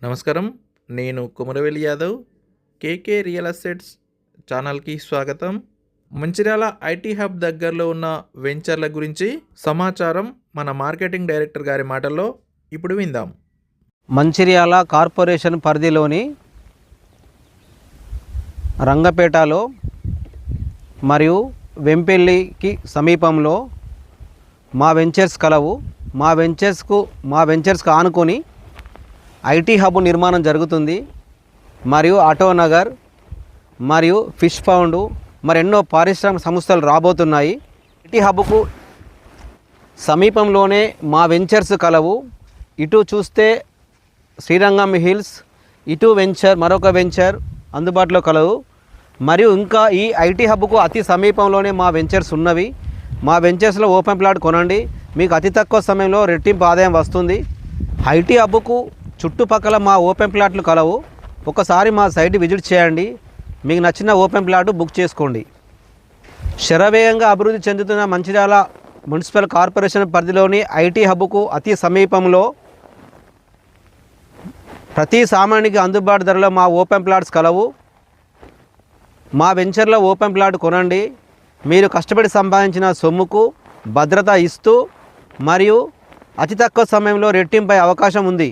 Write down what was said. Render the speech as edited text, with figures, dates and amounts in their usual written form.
నమస్కారం. నేను కుమరవేలి యాదవ్. కేకే real estates ఛానల్‌కి స్వాగతం. మంచిర్యాల ఐటీ హబ్ దగ్గరలో ఉన్న వెంచర్ల గురించి సమాచారం మన మార్కెటింగ్ డైరెక్టర్ గారి మాటల్లో ఇప్పుడు విందాం. మంచిర్యాల కార్పొరేషన్ పరిధిలోని రంగపేటలో మరియు వెంపెల్లికి సమీపంలో మా వెంచర్స్ కలవు. మా వెంచర్స్కు ఆనుకొని ఐటీ హబ్ నిర్మాణం జరుగుతుంది. మరియు ఆటో నగర్ మరియు ఫిష్ పౌండ్ మరెన్నో పారిశ్రామిక సంస్థలు రాబోతున్నాయి. ఐటీ హబ్కు సమీపంలోనే మా వెంచర్స్ కలవు. ఇటు చూస్తే శ్రీరంగం హిల్స్, ఇటు వెంచర్ మరొక వెంచర్ అందుబాటులో కలవు. మరియు ఇంకా ఈ ఐటీ హబ్కు అతి సమీపంలోనే మా వెంచర్స్ ఉన్నవి. మా వెంచర్స్లో ఓపెన్ ప్లాట్ కొనండి, మీకు అతి తక్కువ సమయంలో రెట్టింపు ఆదాయం వస్తుంది. ఐటీ హబ్కు చుట్టుపక్కల మా ఓపెన్ ప్లాట్లు కలవు. ఒకసారి మా సైట్ విజిట్ చేయండి, మీకు నచ్చిన ఓపెన్ ప్లాట్ బుక్ చేసుకోండి. శరవేగంగా అభివృద్ధి చెందుతున్న మంచిర్యాల మున్సిపల్ కార్పొరేషన్ పరిధిలోని ఐటీ హబ్కు అతి సమీపంలో ప్రతి సామాన్యునికి అందుబాటు ధరలో మా ఓపెన్ ప్లాట్స్ కలవు. మా వెంచర్లో ఓపెన్ ప్లాట్ కొనండి, మీరు కష్టపడి సంపాదించిన సొమ్ముకు భద్రత ఇస్తూ మరియు అతి తక్కువ సమయంలో రెట్టింపై అవకాశం ఉంది.